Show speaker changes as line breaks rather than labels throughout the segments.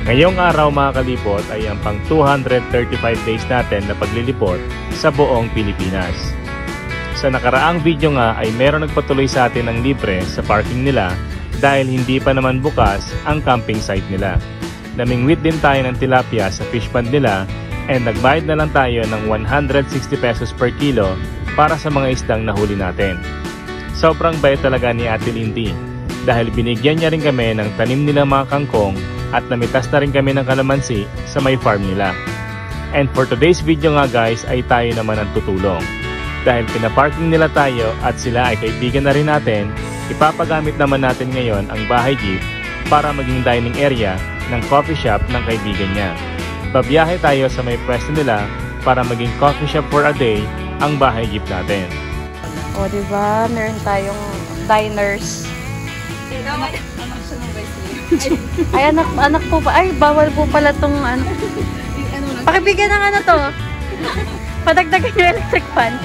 Ngayong araw mga kalibot ay ang pang 235 days natin na paglilibot sa buong Pilipinas. Sa nakaraang video nga ay meron nagpatuloy sa atin ng libre sa parking nila dahil hindi pa naman bukas ang camping site nila. Namingwit din tayo ng tilapia sa fish pond nila and nagbayad na lang tayo ng 160 pesos per kilo para sa mga isdang nahuli natin. Sobrang bayad talaga ni Ate Lindy dahil binigyan niya rin kami ng tanim nilang mga kangkong at namitas na rin kami ng kalamansi sa may farm nila. And for today's video nga guys ay tayo naman ang tutulong. Dahil pinaparking nila tayo at sila ay kaibigan na rin natin, ipapagamit naman natin ngayon ang bahay jeep para maging dining area ng coffee shop ng kaibigan niya. Babiyahe tayo sa may pwesto nila para maging coffee shop for a day ang bahay jeep natin.
O diba, meron tayong diners. Ay, anak po ba? Ay, bawal po pala tong ano. Pakibigyan ng ano to. Padagdagan yung electric fan.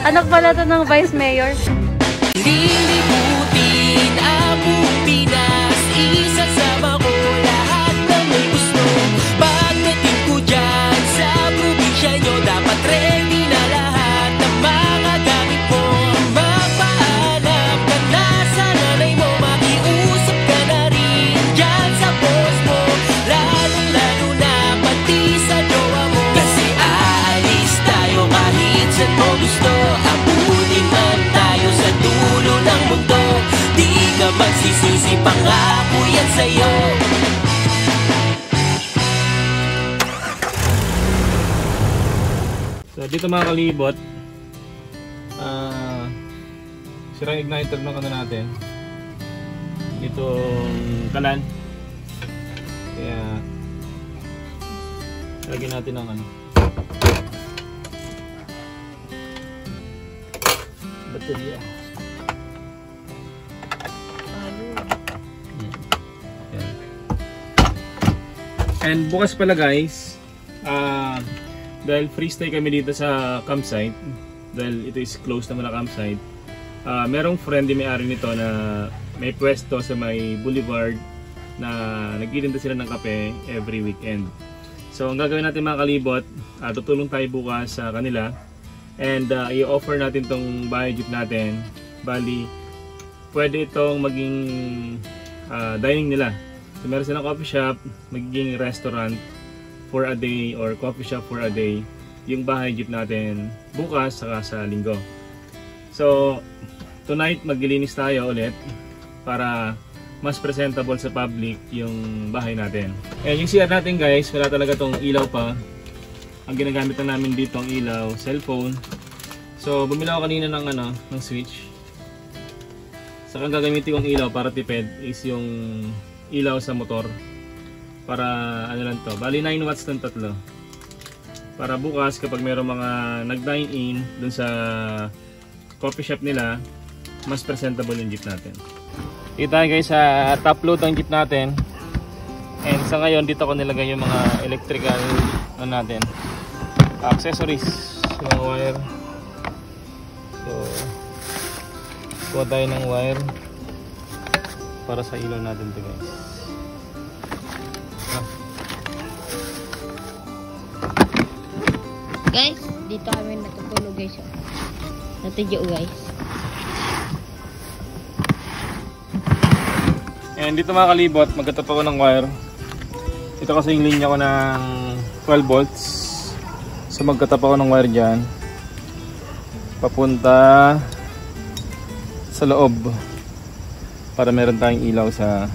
Anak pala to ng Vice Mayor.
Lilibutin ang buong Pinas, isasama ko lahat ng may gusto. Pagdating ko dyan sa probinsya nyo, dapat ready na lahat ng mga gamit mo. Magpaalam ka na sa nanay mo, makiusap ka na rin dyan sa boss mo, lalong-lalo na pati sa jowa mo. Kasi aalis tayo kahit saan mo gusto, abutin man tayo sa dulo ng mundo. Di ka magsisisi, pangako yan sa'yo.
So dito mga kalibot, sirang igniter ng ano natin. Itong kalan. Kaya lagyan natin ng ano, baterya. And bukas pala guys, dahil free stay kami dito sa campsite, dahil ito is close naman na campsite, merong friend din may-ari nito na may pwesto sa may boulevard na nagtitinda sila ng kape every weekend. So ang gagawin natin mga kalibot, tutulong tayo bukas sa kanila and i-offer natin tong bahay jeep natin. Bali, pwede itong maging dining nila. So meron silang coffee shop, magiging restaurant for a day or coffee shop for a day yung bahay jeep natin bukas saka sa linggo. So tonight maglilinis tayo ulit para mas presentable sa public yung bahay natin. And yung CR natin guys, wala talaga tong ilaw pa. Ang ginagamit na namin dito ang ilaw, cellphone. So bumili ako kanina ng ano, ng switch. Saka ang gagamitin kong ilaw para tipid is yung ilaw sa motor. Para ano lang to, bali 9 watts ng tatlo. Para bukas kapag mayroong mga nag-dine in dun sa coffee shop nila, mas presentable yung jeep natin. Dito tayo guys sa top load ng jeep natin. And sa ngayon dito ko nilagay yung mga electrical natin, accessories, yung mga wire. So kuha tayo ng wire para sa ilaw natin to guys.
Guys, dito kami natutulog guys. Natidyo guys.
And dito mga kalibot, magkatap ako ng wire. Ito kasi yung linya ko ng 12 volts. So magkatap ako ng wire dyan papunta sa loob para meron tayong ilaw sa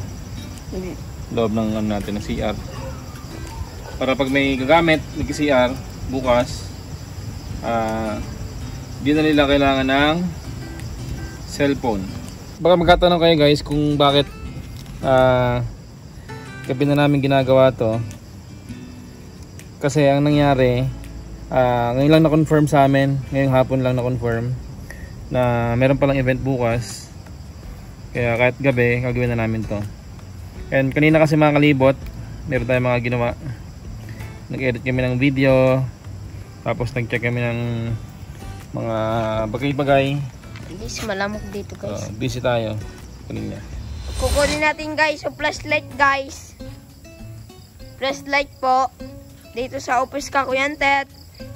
loob ng ano natin, ng CR. Para pag may gagamit ng CR bukas, di na nila kailangan ng cellphone. Baka magkatanong kayo guys kung bakit gabi na namin ginagawa to. Kasi ang nangyari, ngayon lang na-confirm sa amin, ngayong hapon lang na-confirm na meron palang event bukas. Kaya kahit gabi, gagawin na namin to. And kanina kasi mga kalibot, meron tayong mga ginawa. Nag-edit kami ng video, tapos nag-check kami ng mga bagay-bagay.
Hindi malamok dito guys.
Busy tayo kanina.
Kukunin natin guys yung flashlight guys. Flashlight po. Dito sa office ka Kuya Tet.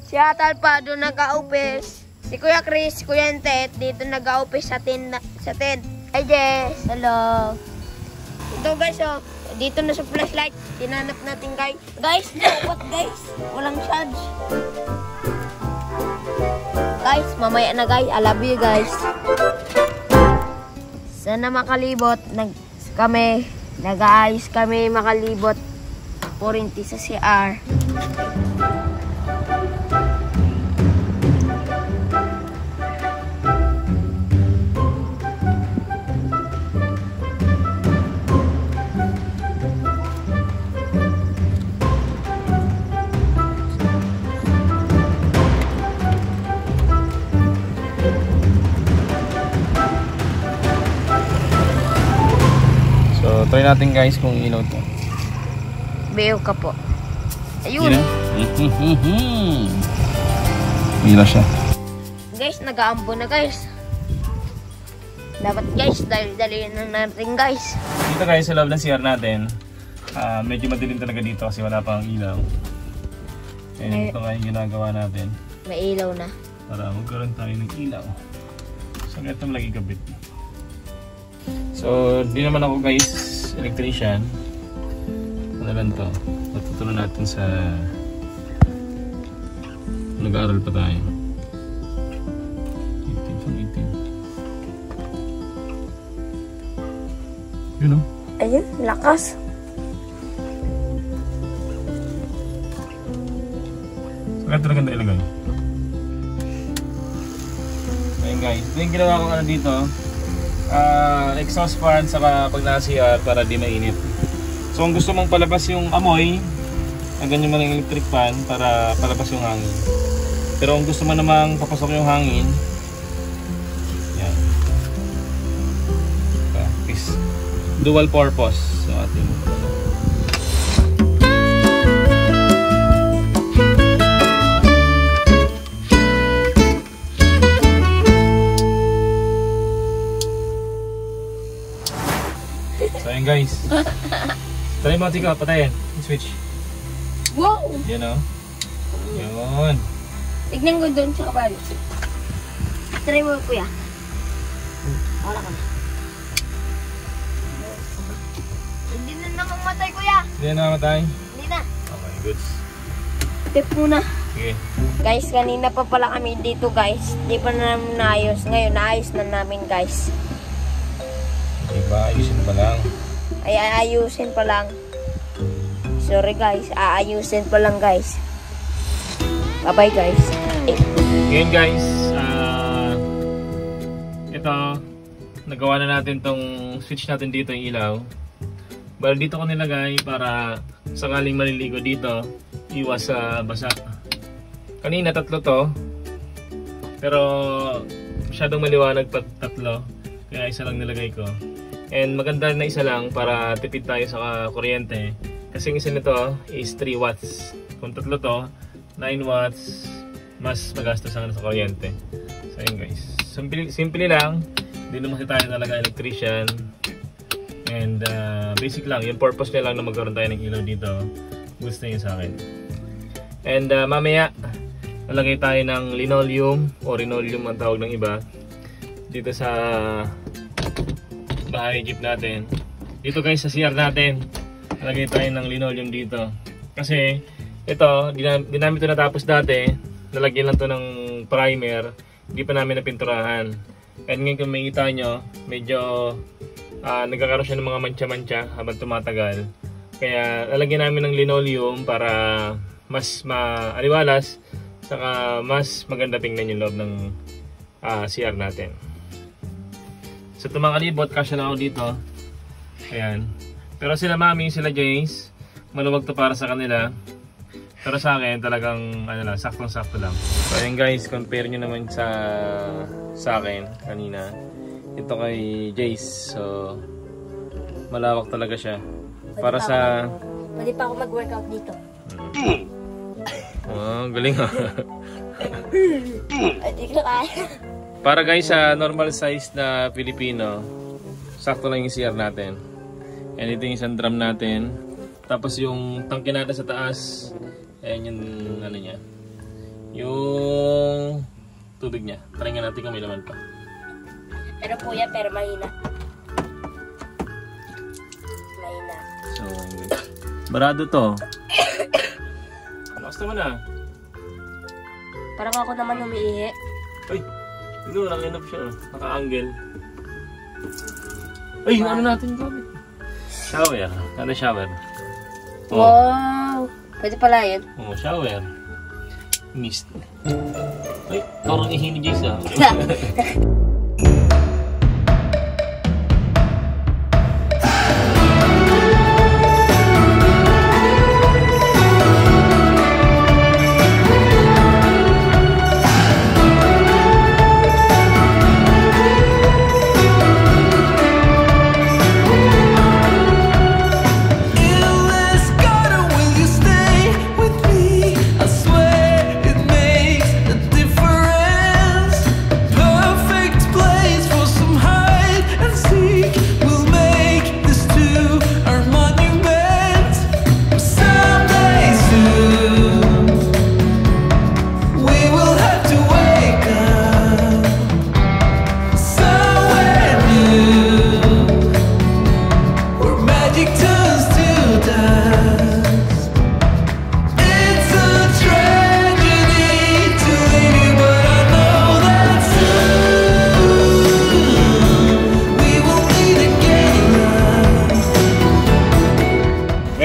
Si Atal pa doon nag-office. Si Kuya Chris, Kuya Tet dito nag-office sa tent. Ay Jess, hello. Ito guys oh. Dito na sa flashlight. Tinanap natin guys. Guys, what guys? Walang charge. Guys, mamaya na guys. I love you guys. Sana makalibot. Nag-aayos kami makalibot. Purinti sa CR.
Try natin guys kung ilaw to.
Beo ka po. Ayun.
Ilaw siya.
Guys, nag-aambo na guys. Dapat guys, dali na natin guys.
Dito guys, sa loob ng CR natin, medyo madilim talaga dito kasi wala pang ilaw. And ito nga yung ginagawa natin.
May ilaw na.
Para magkaroon tayo ng ilaw. So, ganito lagi kabit. So, di naman ako guys electrician. Ano lang to? Natutunan natin sa nag-aaral pa tayo. 18. Yun o.
Ayun, lakas.
So, ganito na ganda ilagay. Ayun guys. Ito yung ginawa ko dito. Exhaust fan saka pag naka-CR para di mainit. So kung gusto mong palabas yung amoy, ang ganyan mo ng electric fan para palabas yung hangin. Pero kung gusto mo namang papasok yung hangin, yan. Is dual purpose so ating guys. Try mo tika, patayin. Switch.
Wow!
Yan o. Yun.
Tignan ko doon sa kabalo. Try mo kuya. Wala ka na. Hindi na namamatay kuya.
Hindi na namatay?
Hindi na.
Okay, good.
Tip muna.
Sige.
Guys, kanina pa pala kami dito guys. Hindi pa namin naayos. Ngayon, naayos na namin guys.
Diba, ayusin pa lang.
Ay, aayusin pa lang. Sorry guys, aayusin pa lang guys. Bye-bye guys.
Ngayon guys, ito, nagawa na natin tong switch natin dito yung ilaw. Bali dito ko nilagay para sakaling maliligo dito, iwas sa basa. Kanina tatlo to, pero masyadong maliwanag pa tatlo, kaya isa lang nilagay ko. And maganda na isa lang para tipid tayo sa kuryente. Kasi yung isa nito is 3 watts. Kung tatlo to, 9 watts, mas magastos sa kuryente. So yun guys. Simple lang. Hindi naman tayo talaga electrician. And basic lang. Yung purpose niya lang na magkaroon tayo ng ilaw dito. Gusto niyo sa akin. And mamaya, nalagay tayo ng linoleum o linoleum ang tawag ng iba. Dito sa bahay jeep natin. Dito guys sa CR natin, nalagay tayo ng linoleum dito. Kasi ito, di namin ito natapos dati. Nalagyan lang to ng primer. Hindi pa namin napinturahan. And ngayon kung makikita nyo, medyo nagkakaroon siya ng mga mancha-mancha habang tumatagal. Kaya lalagyan namin ng linoleum para mas maaliwalas, saka mas maganda tingnan yung loob ng CR natin. So ito mga kalibot, kasya na ako dito. Ayan. Pero sila mami, sila Jace, maluwag to para sa kanila. Pero sa akin, talagang ano lang, saktong-sakto lang. So ayan guys, compare nyo naman sa akin kanina. Ito kay Jace. So malawak talaga siya. Para sa...
Pwede pa ako mag-workout dito.
Oh, galing ha.
Hindi ko kaya.
Para guys sa normal size na Pilipino, sakto lang yung CR natin. And ito yung isang drum natin. Tapos yung tangke natin sa taas, ayan yung ano niya, yung tubig niya. Try nga natin kung may laman pa.
Pero po yan, pero mahina. Mahina.
So, barado to. Lakas naman ah.
Parang ako naman umiihi.
Ay, ito, naka-enough siya. Naka-angle. Ay, yung ano natin gamit? Shower. Ano shower? Oh.
Wow! Pwede pala yun.
Oh, shower. Mist. Ay, parang ihi ni Jace ah.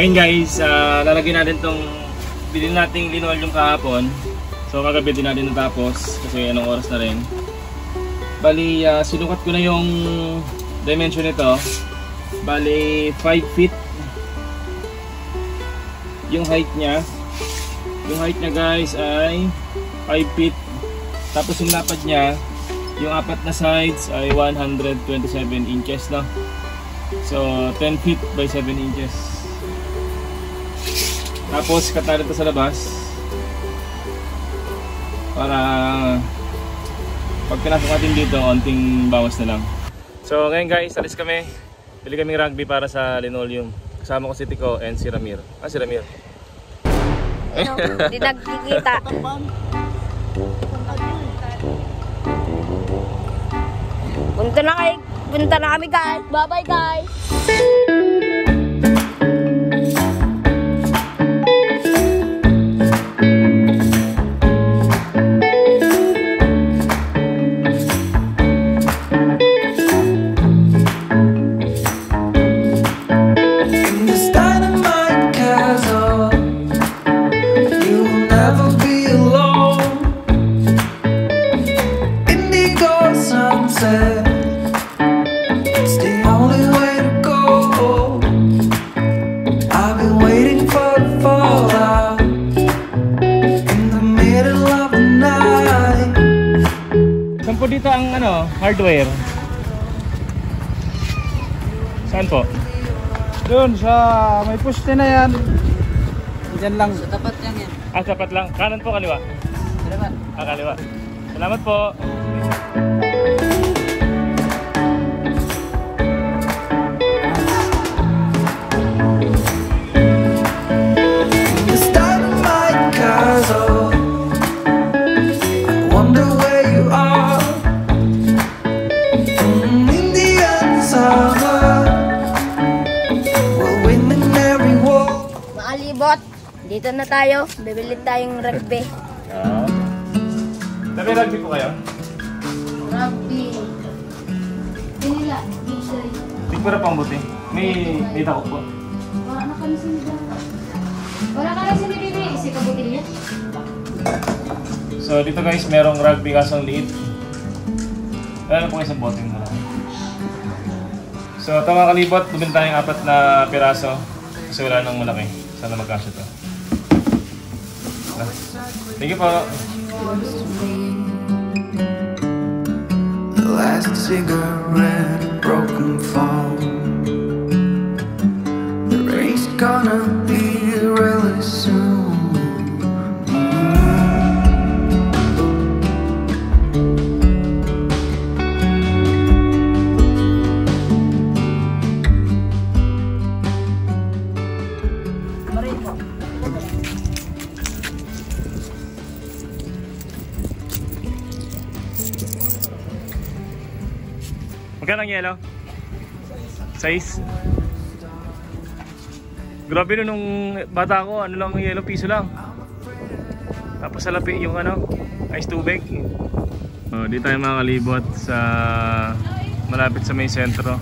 Ngayon guys, lalagyan natin tong bilhin nating linoleum kahapon. So kagabi din natin natapos kasi anong oras na rin. Bali, sinukat ko na yung dimension nito. Bali, 5 feet yung height niya. Yung height niya guys ay 5 feet. Tapos yung lapad niya, yung apat na sides ay 127 inches na. So 10 feet by 7 inches. Tapos cut natin ito sa labas para pag pinasok natin dito, onting bawas na lang. So ngayon guys, alis kami. Bili kaming rugby para sa linoleum. Kasama ko si Tico and si Ramir. Si Ramir.
Hindi nagkikita. Punta na kami guys. Bye bye guys.
Po dito ang hardware. Saan po?
Doon sa may poste na yan. Diyan lang. Sa tapat yan yan.
Tapat lang. Kanan po, kaliwa?
Kaliwa.
Kaliwa. Salamat po.
Dito na tayo, bibili tayong rugby.
May rugby po kayo?
Rugby. Pinila.
Tigpura pang buti. May takot po.
Wala na kami sinibili. Wala ka na sinibili. Isi ka butilya.
So dito guys, merong rugby kasong liit. Wala na po isang boting mo lang. So ito mga kalibot, bumili tayong 4 na piraso. Kasi wala nang malaki. Sana magkasya to. Thank you po.
The last cigarette, broken phone. The rain's gonna be really soon.
Magkano ang yelo? 6. Grabe nung bata ko, ano lang ang yelo, piso lang. Tapos sa lapi yung ano, ice tubig. Di tayo makakalibot sa malapit sa may sentro.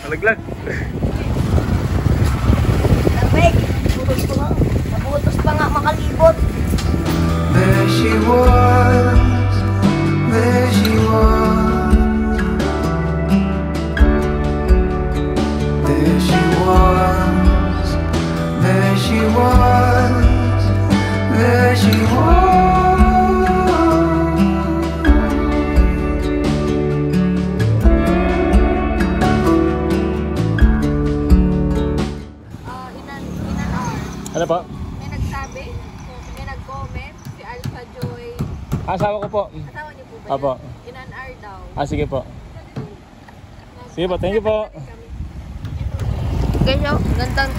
Malaglag.
Lamig. Nabutos pa nga makalibot.
There she was, there she was, there she was, there she was, there she was.
Ano pa?
May nagsabi, may nag-comment, si Alpha Joy.
Asawa ko po.
Asawa niyo po ba
Apo.
yan? In an hour daw.
Sige po. Sige po, thank you po.
Guys, oh, gandang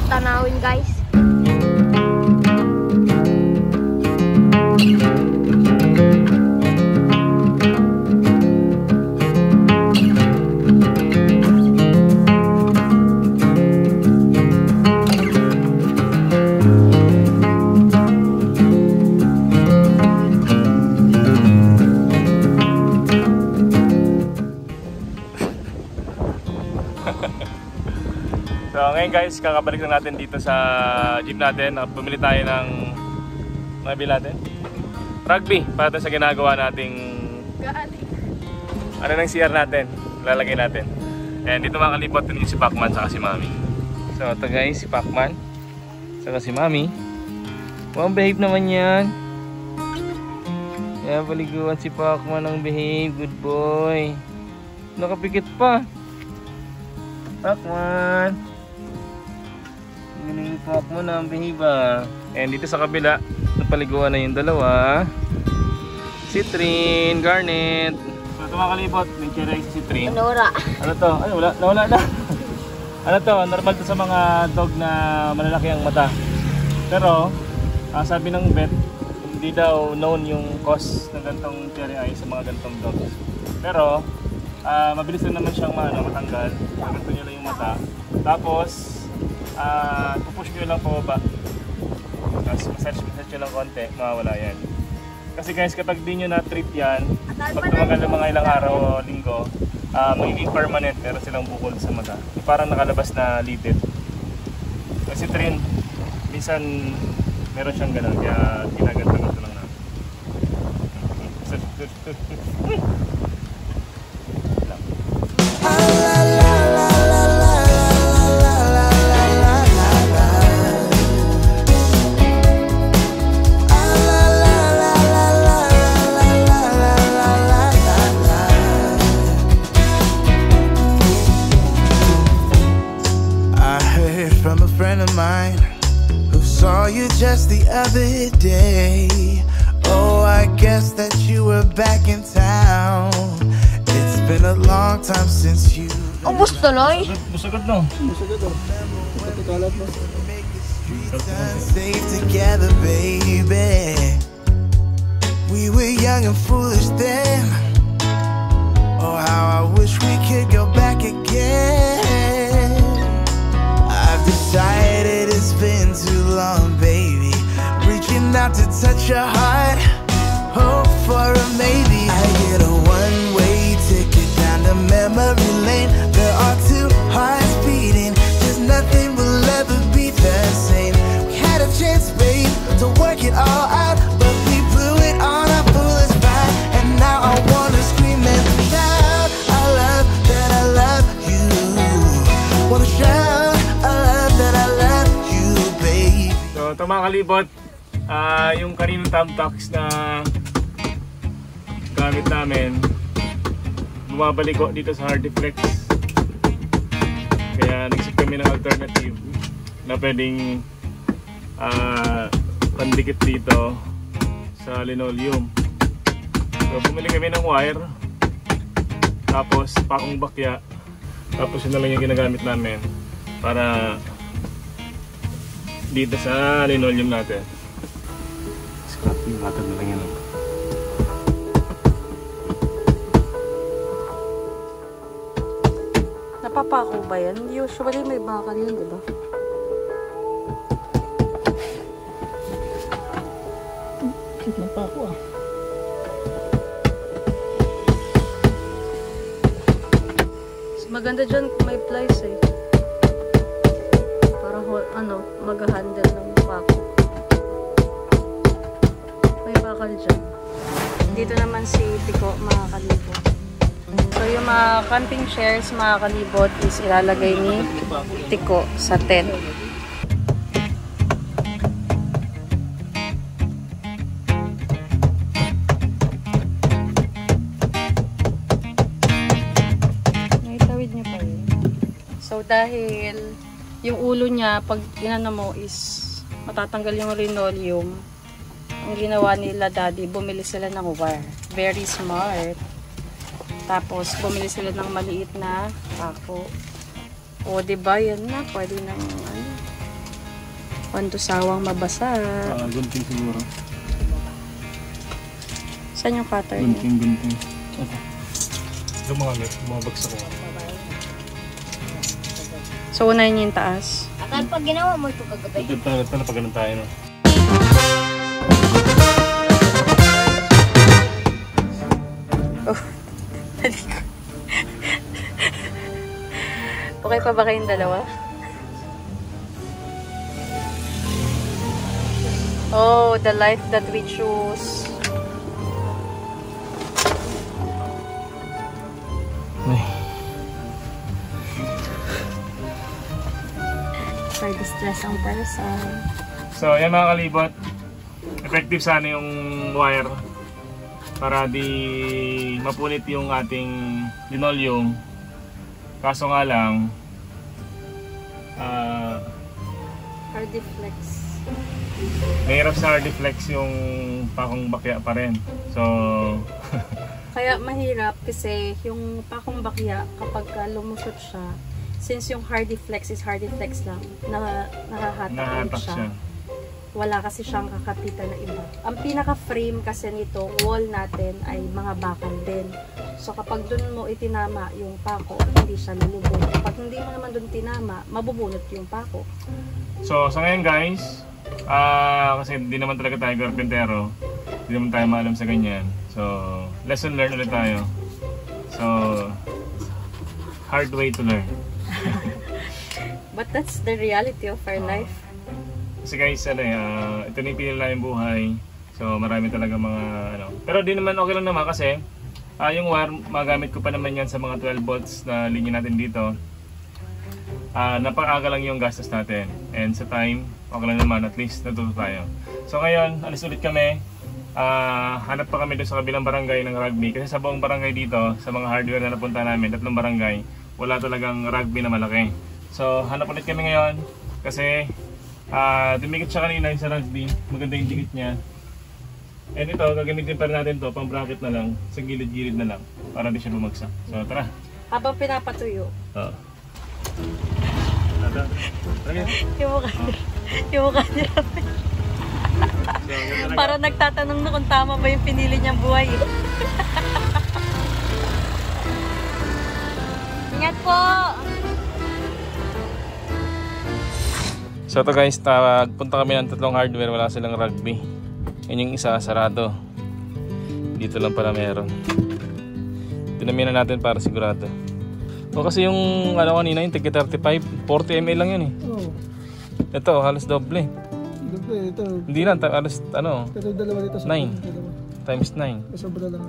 tanawin guys.
So ngayon guys, kakabalik na natin dito sa jeep natin. Bumili tayo ng nabili natin rugby para sa ginagawa nating ano ng CR natin, lalagay natin. And dito makalipot din si Pacman saka si Mami. So ito guys, si Pacman saka si Mami. Wow, behave naman yan. Kaya paliguan si Pacman ng behave, good boy. Nakapikit pa Pacman. Ginipok mo na ang behiba. And dito sa kabila, napaliguan na yung dalawa. Si Trin, Garnet. So ito mga kalibot, may cherry si Trin.
Nora.
Ano to? Ay, nawala na. Ano to? Normal to sa mga dog na malalaki ang mata. Pero, sabi ng vet, hindi daw known yung cause ng gantong cherry eye sa mga gantong dogs. Pero, mabilis na naman siyang matanggal. Ganito nyo lang yung mata. Tapos, pupush nyo lang pababa. Tapos massage nyo lang konti, mawawala yan. Kasi guys, kapag di nyo na-treat yan, pag tumagal ng mga ilang araw o linggo, magiging permanent, meron silang bukol sa mata. Parang nakalabas na litid. Kasi Trin, minsan meron siyang ganun, kaya ginaganto lang natin.
From a friend of mine who saw you just the other day. Oh, I guess that you were back in town. It's been a long time since you.
Ubus tuloy.
Busagod no?
Safe together, baby. We were young and foolish then. Oh, how I wish we could go back again. Decided it's been too long, baby. Reaching out to touch your heart, hope for a maybe. I get a one-way ticket down to memory lane. There are two hearts beating, just nothing will ever be the same. We had a chance, babe, to work it all out, but we blew it on our foolish ride. And now I wanna scream and shout, I love that I love you. Wanna shout.
So ito mga kalibot, yung kaninang Thumbtacks na gamit namin, bumabalik ko dito sa Hardiflex. Kaya nagsip kami ng alternative na pwedeng pandikit dito sa linoleum. So bumili kami ng wire, tapos pakong bakya, tapos yun na lang yung ginagamit namin para dito sa linoleum natin. Scrap yung water na lang yan.
Napapako ba yan? Usually may bakal yun, di ba?
Cute na pa ako ah.
Maganda dyan kung may plies eh. Para mag-handle ng pako. May bakal dyan. Dito naman si Tiko, mga kalibot. So yung mga camping chairs, mga kalibot, is ilalagay ni Tiko sa tent. So, dahil yung ulo niya, pag inano mo is matatanggal yung linoleum, ang ginawa nila daddy, bumili sila ng wire. Very smart. Tapos, bumili sila ng maliit na pako. O, diba, yan na. Pwede nang, pandusawang mabasa.
Gunting siguro.
Saan yung cutter niya?
Gunting. Okay. Mga bagsak ko.
So, unahin niyo yung taas.
Akal pag ginawa mo ito kagabi.
Ito na pag ganun tayo, no?
Oh, okay pa ba kayong dalawa? Oh, the life that we choose. For the stress ang person.
So, yan mga kalibot. Effective sana yung wire para di mapunit yung ating linoleum. Kaso nga lang,
Hardiflex.
mahirap sa Hardiflex yung pakong bakya pa rin. So,
Kaya mahirap kasi yung pakong bakya kapag lumusot siya, since yung Hardiflex is Hardiflex lang, nahahatak siya. Wala kasi siyang kakapitan na iba. Ang pinaka-frame kasi nito, wall natin ay mga bakal din. So kapag dun mo itinama yung pako, hindi siya nalubog. Kapag hindi mo naman dun tinama, mabubunot yung pako.
so sa ngayon guys, kasi hindi naman talaga tayo karpentero, hindi naman tayo maalam sa ganyan. So, lesson learned ulit tayo. So, hard way to learn.
But that's the reality of our life.
Kasi guys, ito na yung pinili namin buhay. So, marami talaga mga Pero di naman okay lang naman kasi yung wire, magamit ko pa naman yan sa mga 12 volts na linya natin dito. Napakaga lang yung gastos natin. And sa time, okay lang naman, at least natuto tayo. So ngayon, alis ulit kami. Hanap pa kami doon sa kabilang barangay ng rugby. Kasi sa buong barangay dito, sa mga hardware na napunta namin, 3 barangay, wala talagang rugby na malaki. So, hanap ulit kami ngayon. Kasi, dumikit siya kanina sa rugby. Maganda yung dikit niya. And ito, gagamitin pa rin natin to, pang bracket na lang, sa gilid-gilid na lang, para di siya bumagsak. So, tara.
Habang pinapatuyo.
Oo.
Yung mukha niya. Para nagtatanong na kung tama ba yung pinili niyang buhay. Ingat po!
So ito guys, punta kami ng 3 hardware, wala silang rugby. Yan yung isa, sarado. Dito lang pala meron. Tinaminan natin para sigurado. O kasi yung kanina yung tigit 35, 40 ml lang yun eh.
Oo.
Ito, halos doble.
Doble, ito.
Hindi lang, halos
Pero dalawa dito sa
9 times 9.
Sobra lang.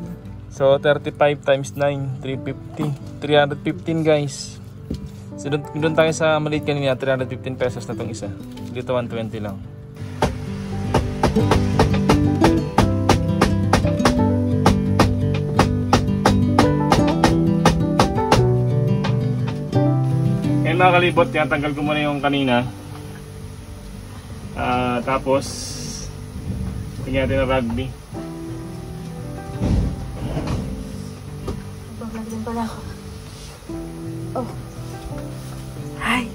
So 35 times 9, 350. 315 guys. So doon tayo sa maliit kanina, 315 pesos na tong isa. Dito 120 lang. Ngayon mga kalibot, tanggal ko muna yung kanina. Tapos tingnan natin ang rugby.
Babagin pala ako. Oh. Hi.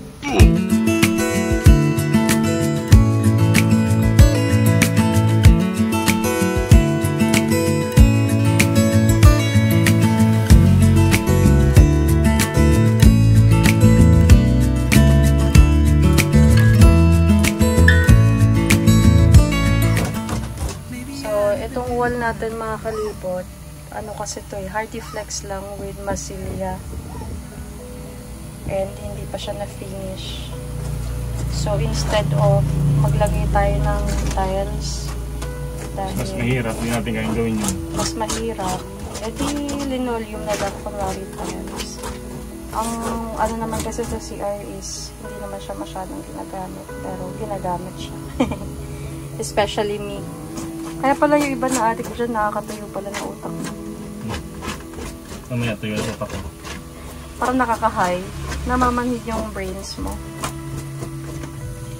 natin mga kalibot, ano kasi to eh, Hardy Flex lang with Massilia. And hindi pa siya na-finish. So instead of maglagay tayo ng tiles, dahil
Mas mahirap, hindi natin kayang gawin yun.
Mas mahirap. E di linoleum na lang kunwari tiles. Ang ano naman kasi sa CR is hindi naman siya masyadong ginagamit, pero ginagamit siya. Especially me. Kaya pala yung iba na adik ko dyan, nakakatayo pala na utak mo.
Mamaya tuyo sa utak ko.
Parang nakaka-high. Namamanhid yung brains mo.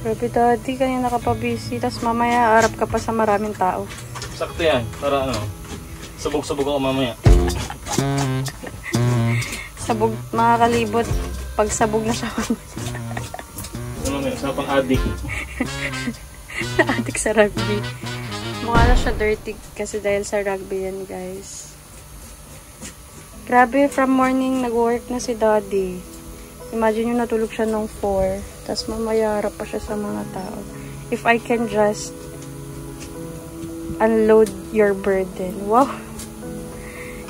Grabe daddy, kanina ka pa busy. Tapos mamaya harap ka pa sa maraming tao.
Sakto yan. Para ano, sabog-sabog ako mamaya.
Sabog, mga kalibot. Pag sabog na siya.
Mamaya, sa pang-addict.
Addict sa rugby. Mukha na siya dirty kasi dahil sa rugby yan guys. Grabe, from morning nag-work na si daddy. Imagine yung natulog siya nung 4. Tapos mamaya harap pa siya sa mga tao. If I can just unload your burden. Wow!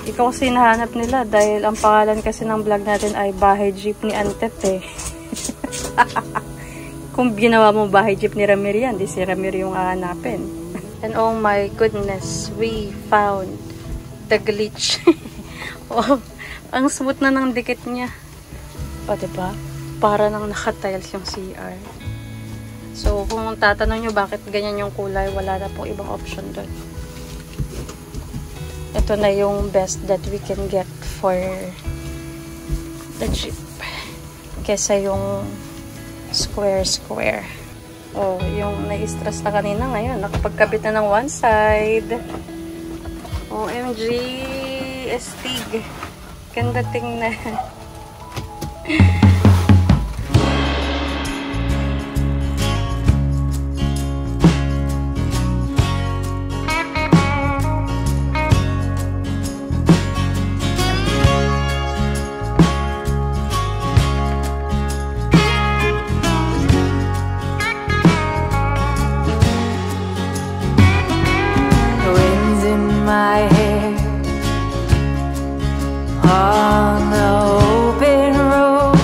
Ikaw kasi nahanap nila dahil ang pangalan kasi ng vlog natin ay Bahay Jeep ni Antet eh. Kung ginawa mo Bahay Jeep ni Ramir yan, di si Ramir yung hahanapin. And oh my goodness, we found the glitch. Oh, ang smooth na ng dikit niya. O, diba? Para nang nakatiles yung CR. So, kung tatanong nyo bakit ganyan yung kulay, wala na pong ibang option doon. Ito na yung best that we can get for the Jeep. Kesa yung square. Oh, yung nai-stress na kanina ngayon. Nakapagkabit na ng one side. OMG! Estig. Ganda tingnan.
On the open road,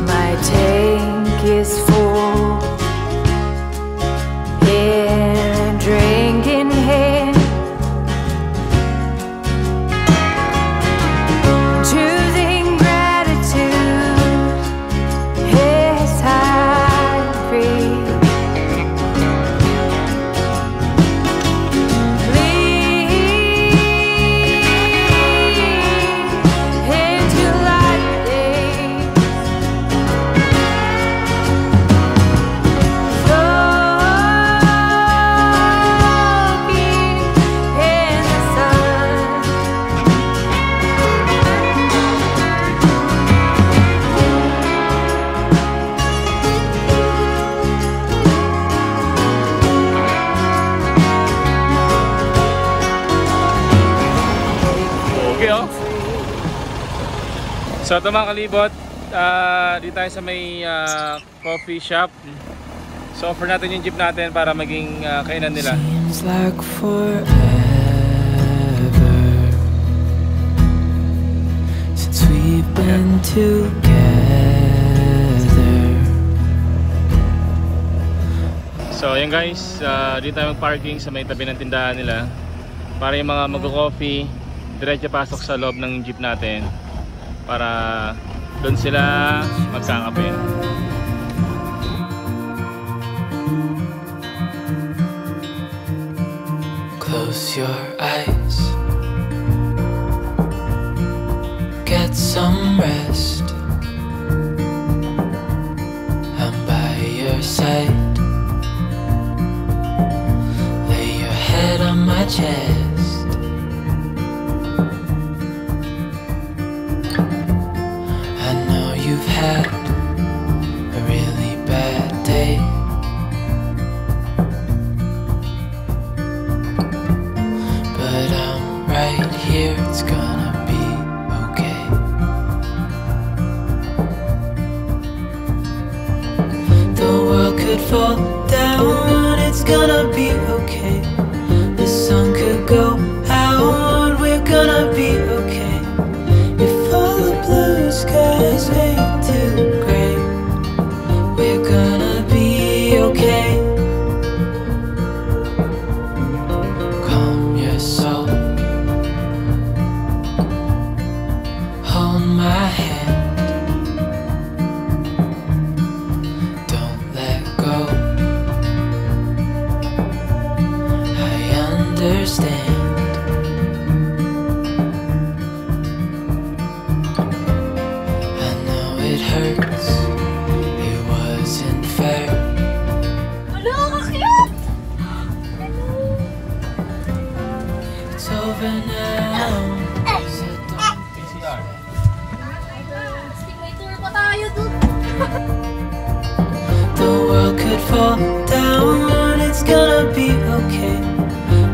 my tank is full, in a drinking hand, choosing gratitude is hard and free.
So ito mga kalibot, dito tayo sa may coffee shop. So offer natin yung jeep natin para maging kainan nila.
Seems like forever since we've been together.
So ayan guys, dito tayo mag-parking sa may tabi ng tindahan nila para yung mga mag-coffee diretso pasok sa loob ng jeep natin para doon sila magkakape.
Close your eyes, get some rest. I'm by your side, lay your head on my chest. You've had a really bad day, but I'm right here, it's gonna be okay. The world could fall down, it's gonna be
fall down, it's gonna be okay.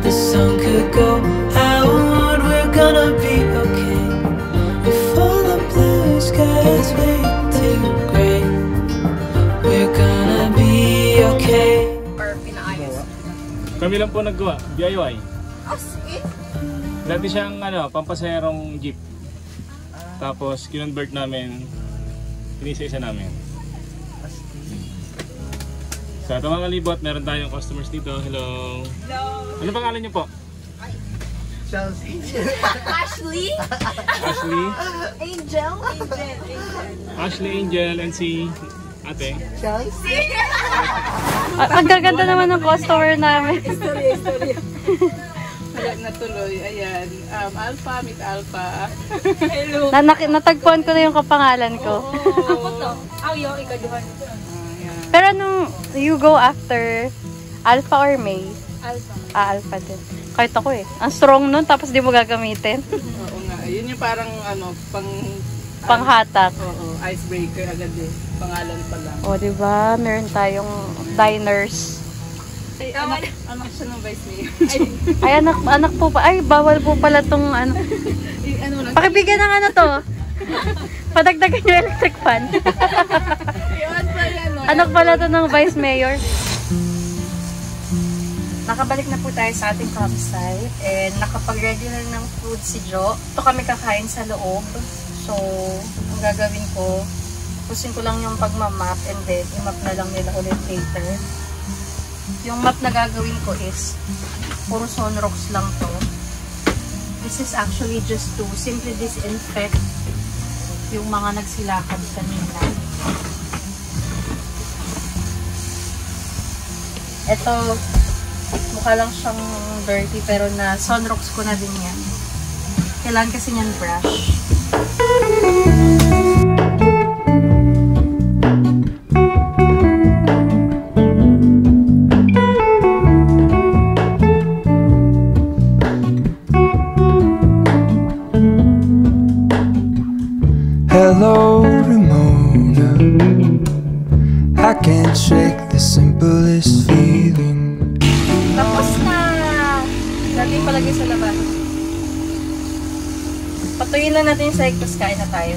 The sun could go out, we're gonna be okay. If all the blue skies fade to gray, we're gonna be okay.
Or pinaayos.
Kami lang po naggawa, DIY.
As in?
Dati siyang pampaserong jeep. Tapos kinonvert namin, pinisa-isa namin. So ito mga kalibot, meron tayong customers dito. Hello.
Hello.
Ano pangalan niyo po?
Ashley?
Ashley?
Angel?
Ashley, Angel, and si ate.
Ang gaganda naman ng customer namin.
Wala natuloy. Ayan. Alpha, meet Alpha.
Hello. Natagpuan ko na yung kapangalan ko.
Ako to.
Ayo, ikaduhan. Pero nung you go after Alpha or May?
Alpha.
Alpha din. Kahit ako eh. Ang strong nun, tapos di mo gagamitin.
Oo nga. Yun yung parang
Panghatak.
Oo. Icebreaker agad eh. Pangalan pa lang.
O, diba? Meron tayong diners.
Ay, anak siya ng vice mayor.
Ay, anak po pa. Ay, bawal po pala tong ano. Pakibigyan ng ano to. Padagdagan yung electric fan. Anak pala to ng vice mayor. Nakabalik na po tayo sa ating campsite. And nakapag-ready na ng food si Jo. Ito kami kakain sa loob. So, ang gagawin ko, pusin ko lang yung pagmamap and then i-map na lang nila ulit later. Yung map na gagawin ko is puro Sonrox lang to. This is actually just to simply disinfect yung mga nagsilakad kanina. Ito, mukha lang siyang dirty pero na Sonrox ko na din yan. Kailangan kasi niyan brush.
Hello, Ramona. I can't shake the simplest feeling.
Tapos na! Lagay palagay sa labas. Patuyin lang natin yung sahig, tapos kain na tayo.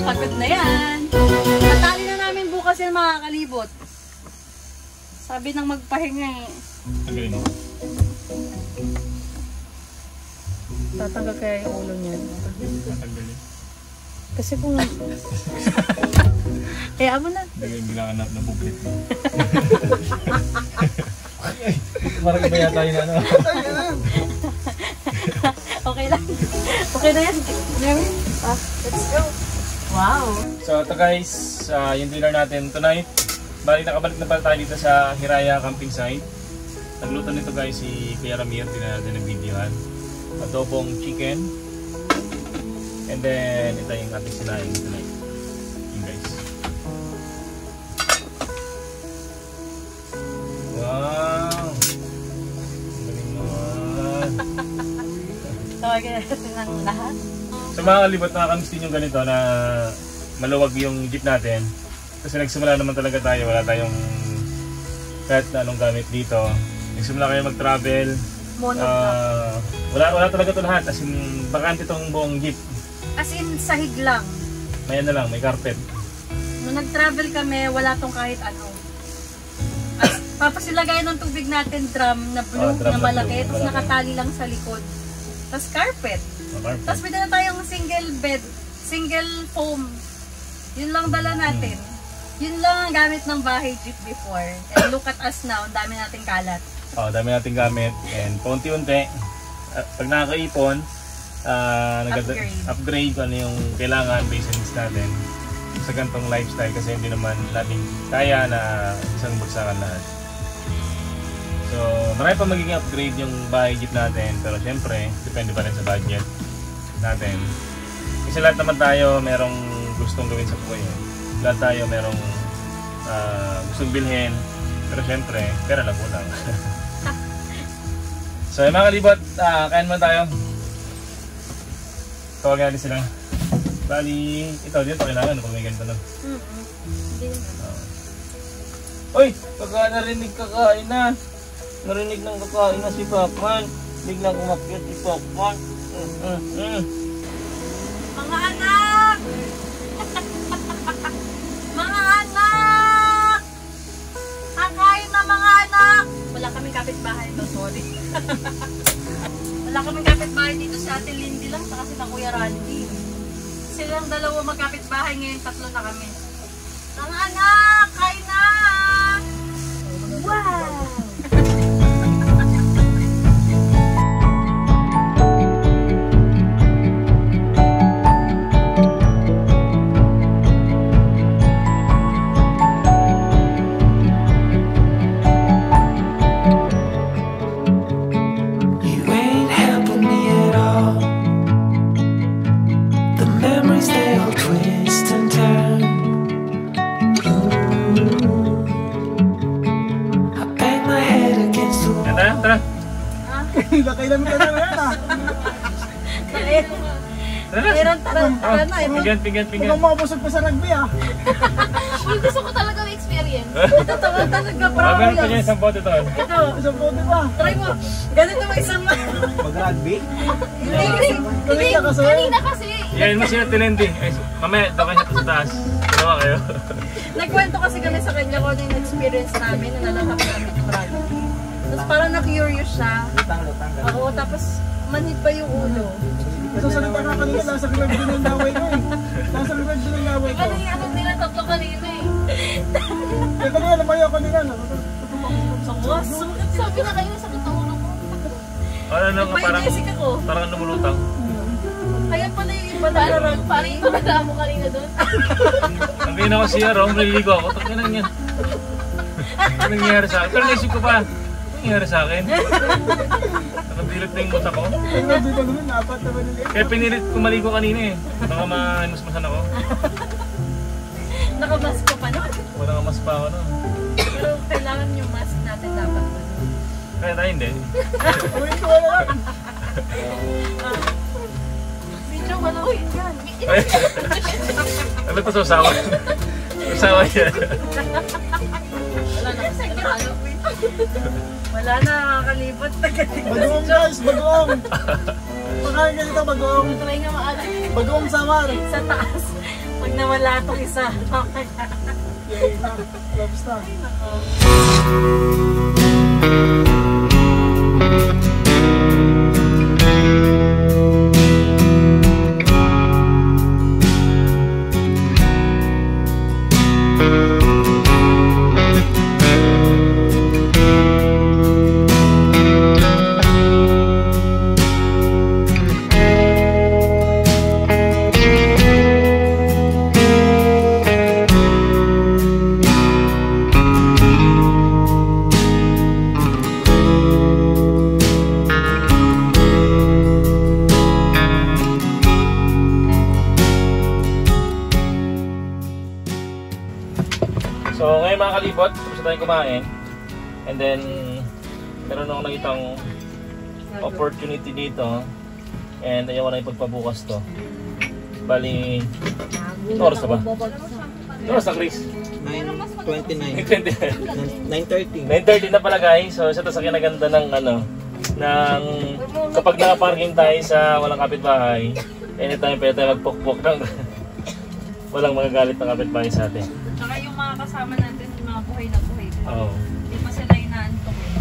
Pagod na yan! Natali na namin bukas yan mga kalibot. Sabi ng magpahinga eh.
Ang galing mo.
Tatanggal kaya yung ulo niya.
Tatanggalin.
Kasi kung... Kaya mo na.
Gagawin bilang anak na buklit mo. Parang iba yata yun ano.
Okay lang. Okay na yan. Let's go. Wow.
So ito guys, yung dinner natin tonight. Bali nakabalik na pala tayo dito sa Hiraya camping site. Nagluto nito guys si Kuya Ramir, din natin ng videohan. Adobong chicken. And then ito yung ating sinaing tonight. Yun guys. Wow! Ang galing naman.
Tawagin natin ng lahat.
Sa mga kalibot, nakakamiss din yung ganito na maluwag yung jeep natin. Kasi nagsimula naman talaga tayo, wala tayong kahit na anong gamit dito. Nagsimula kayo mag-travel. Wala talaga ito lahat. As in, bakante itong buong jeep.
As in, sahig lang.
May ano lang, may carpet.
Nung nag-travel kami, wala tong kahit ano. Tapos ilagay ng tubig natin drum na blue,
drum
na malaki.
blue,
Tapos nakatali lang sa likod. Tapos carpet. Tapos may dala tayong single bed, single foam. Yun lang dala natin. Yun lang ang gamit ng bahay jeep before. And look at us now, ang dami nating kalat.
Dami nating gamit. And paunti-unti, pag nakakaipon, upgrade ano yung kailangan based on needs natin sa ganitong lifestyle kasi hindi naman natin kaya na isang bagsakan lahat. So, marami pa magiging upgrade yung bahay jeep natin pero syempre, depende pa rin sa budget natin. Kasi lahat naman tayo merong gustong gawin sa buhay. Lahat tayo merong gustong bilhin pero syempre, pera lang kulang. So, mga kalibot, kain mo tayo. Tawagin natin sila. Bali, ito dito kailangan pag may ganito na.
Hindi na.
Uy! Narinig kakain na. Narinig ng kakain na si Pacman. Biglang umakyat si Pacman.
Mga anak! Mga anak! Kakain na mga anak! Wala kaming kapitbahay dito, sorry. Wala kaming kapitbahay dito, si Ate Lindy lang, saka si Kuya Randy. Silang dalawa magkapitbahay ngayon, 3 na kami. Mga anak! Kain na! Wow!
Nakailan mo na yan ah.
Meron tara na eh.
Pigan.
Mukhang makabusog pa sa rugby ah.
Gusto ko talaga may experience.
Ito talaga parang
Meron pa niya isang bote to.
Ito.
Isang bote pa.
Try mo. Ganito mo isang
Mag-rugby?
Hindi.
Kanina kasi.
Yan mo siya tinendi. Mamaya, doon kayo sa taas. Dalawa kayo.
Nagkwento kasi kami sa kanya kung ano yung experience namin na nalalaki namin yung rugby. Tapos parang na-curious siya. Oo, tapos manhid pa yung ulo.
Sasalita ka kanina, nasa reward din ang laway ko eh. Nasa reward din ang laway ko.
Kanina ano nila tatlo kanina eh.
Kaya kanina, lumayo ako nila.
Sabi na kayo sa kataulo ko.
Ano nga parang
Jessica ko.
Parang lumulutang.
Kaya pala yung iba na rugby.
Parang iba na mo kanina doon.
Ang ginawa ko siya, maliligo ako. Tangina niya. Ano nangyayari sa akin? Pero naisip ko pa. Nangyari sa akin. Nakadilit na yung mata ko.
Dito naman, apat naman nila.
Kaya pinilit ko maligo kanina eh. Baka mamasmasan ako.
Nakamask ko pa no?
Wala kang mas pa ako no.
Pero kailangan yung mask natin dapat.
Kaya tayo hindi.
Uy, ito wala lang.
Video wala ko yun yan.
Ano pa sa usawa? Usawa yan.
Wala na kasi nakalo. Wala na, nakakalibot.
Bagoong guys, bagoong. Pakain ka dito, bagoong.
Try nga maalat.
Bagoong samar.
Sa taas. Pag nawala itong isa.
Yay na, labs na.
So ngayon mga kalibot, tapos na tayong kumain. And then, meron akong nakitang opportunity dito. And ayaw ko na ipagpabukas to. Bali, oras na ba? Oras na Chris?
9:29.
9:30 na pala guys. So isa to sa kinaganda ng ano, ng kapag nakaparking tayo sa walang kapitbahay, anytime pwede tayo magpukpok ng walang magagalit na kapitbahay sa atin.
Saka yung mga kasama natin, yung mga buhay na buhay.
Oo.
Hindi pa sila inaantok eh.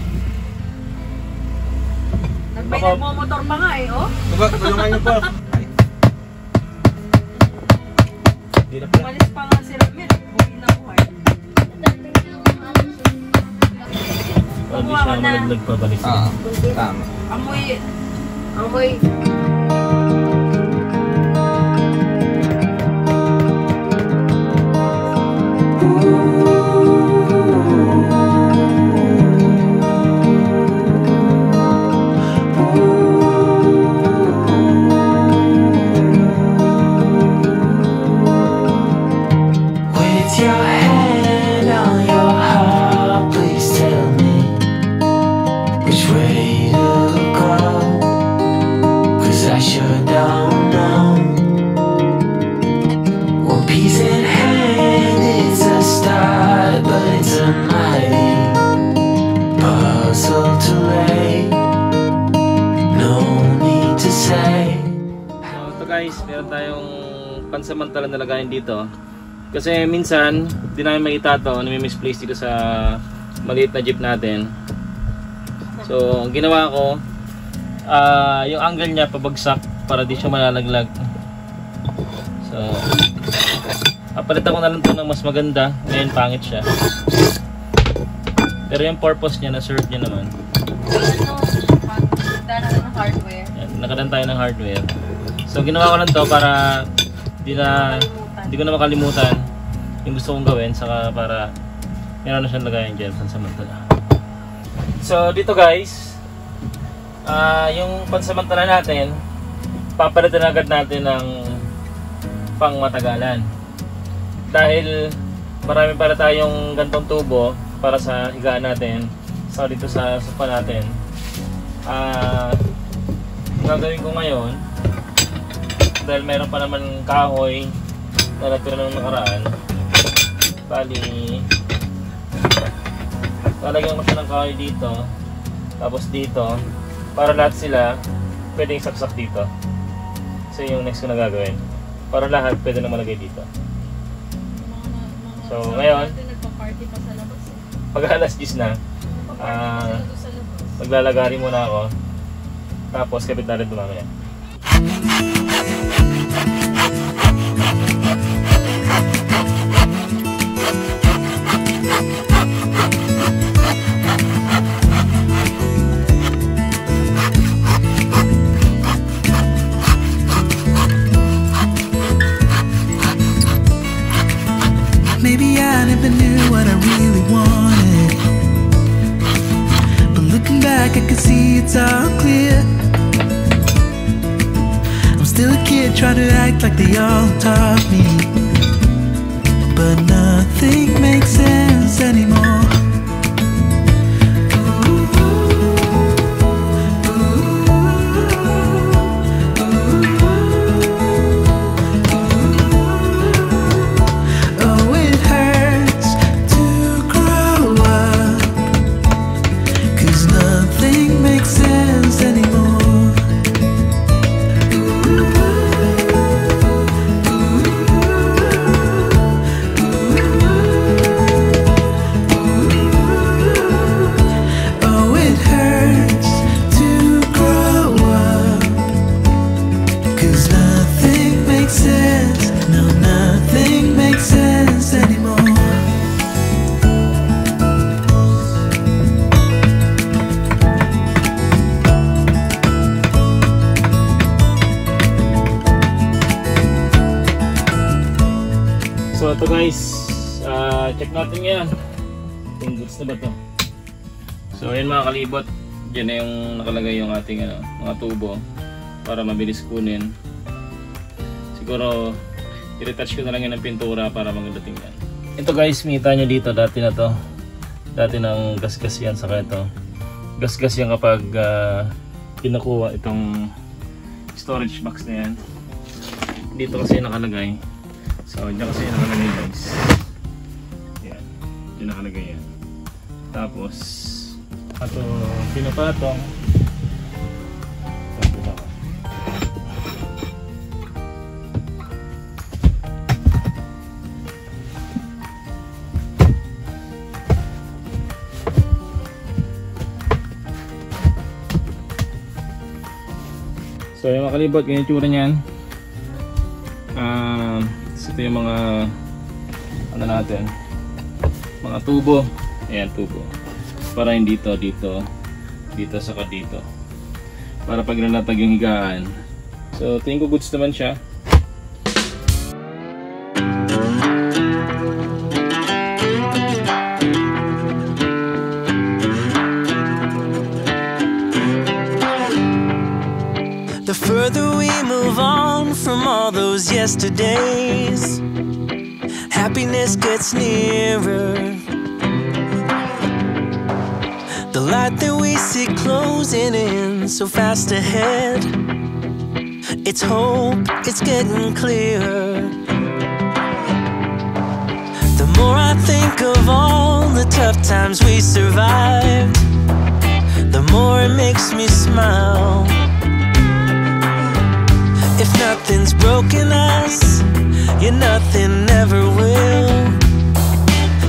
May nagmomotor pa nga eh, oh.
Tulungan niyo po.
Malis pa nga si Ramil, buhay na buhay.
Hindi siya malaglag pa balik.
Tama.
Amoy.
With your hand on your heart, please tell me which way to go. 'Cause I sure don't know.
guys, meron tayong pansamantala na lagayan dito. Kasi minsan, di namin makita ito, nami-misplace dito sa maliit na jeep natin. So, ang ginawa ko, yung angle niya pabagsak para di siya malalaglag. So, palitan ko na lang ito ng mas maganda. Ngayon pangit siya. Pero yung purpose niya, na-serve niya naman.
Nakadaan ng hardware.
Yan, nakadaan tayo ng hardware. So ginawa ko lang to para hindi ko na makalimutan yung gusto kong gawin, saka para meron na siyang lagayan dyan pansamantala. So dito guys, yung pansamantala natin, papalitan agad natin ng pangmatagalan. Dahil marami para tayong gantong tubo para sa higaan natin, saka dito sa sofa natin. Gagawin ko ngayon, dahil meron pa naman kahoy na natira ng nakaraan, bali lalagyan ko siya ng kahoy dito, tapos dito, para lahat sila pwedeng saksak dito. So yung next ko na gagawin, para lahat pwede na malagay dito. So ngayon, pag alas 10 na, maglalagari muna ako, tapos kapit na rin mamaya.
Maybe I never knew what I really wanted, but looking back I can see it's all clear. I'm still a kid trying to act like they all taught me, but nothing makes sense anymore.
So ito guys, check natin yan kung goods na ba to. So ayan mga kalibot, dyan na yung nakalagay yung ating mga tubo para mabilis kunin. Siguro i-retouch ko na lang yan ng pintura para maganda tingnan. Ito guys, makita nyo dito, dati na to, dati nang gasgas yan, saka ito gasgas yan kapag kinukuha itong storage box na yan. Dito kasi nakalagay. So, dyan kasi nakalagay guys. Yan. Dyan nakalagay yan. Tapos, ito pinapatong. So, yung makalibot, ganyan yung tsura niyan. Ito yung mga ano natin, mga tubo. Ayan, tubo para hindi dito saka dito, para pag nalatag yung higaan. So tingin ko goods naman siya.
The further we move on from all those yesterdays, happiness gets nearer. The light that we see closing in so fast ahead, it's hope, it's getting clearer. The more I think of all the tough times we survived, the more it makes me smile. If nothing's broken us, yeah, nothing ever will.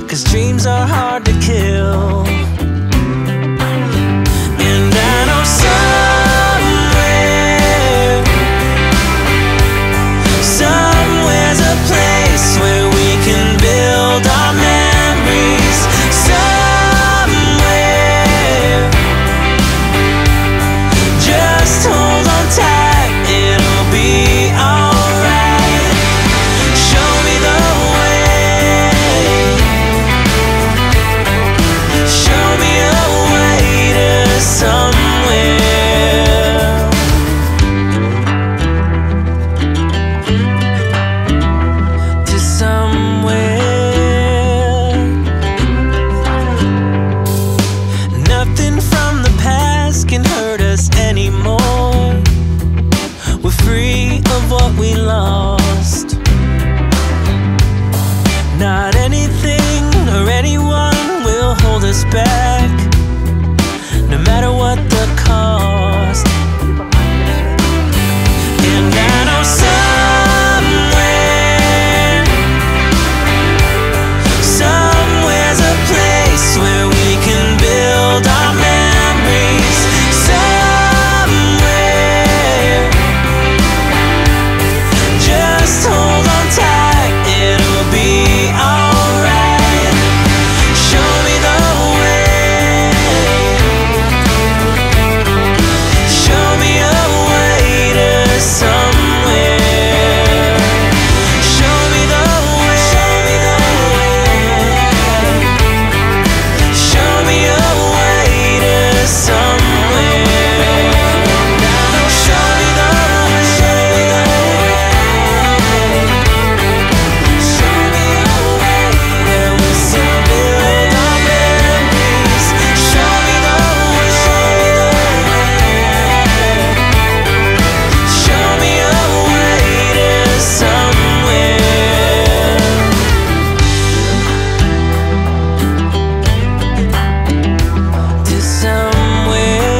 'Cause dreams are hard to kill. And I know somewhere's a place where we can build our memories. Somewhere, just hold on tight, it'll be alright. Show me the way, show me a way to somewhere. To somewhere. Nothing from the past can hurt us anymore. We're free of what we lost. Not anything or anyone will hold us back, no matter what the cost. And I know somewhere's a place where we can build our memories. Somewhere, just hold on tight, it'll be alright. Show me the way, show me a way to somewhere. Show me the way, show me the way, show me a way to somewhere. Show me the way, show me the way, show me a way where we can build our memories. Show me the way, show me the way, show me a way to somewhere. To somewhere.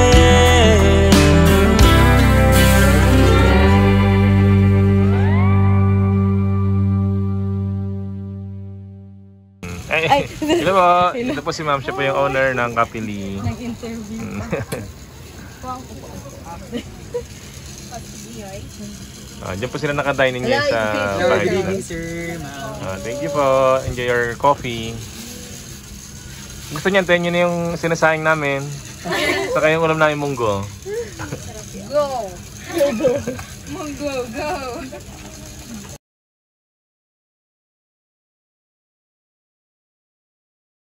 Ay, hello po. Ito po si ma'am. Siya po yung owner ng Kapili.
Nag-interview.
Diyan po sila nakadining ngayon sa bahay nila. Thank you po. Enjoy your coffee. Gusto niyan, tayo nyo na yung sinasayang namin. Saka yung ulam namin munggo.
Go! Munggo, go!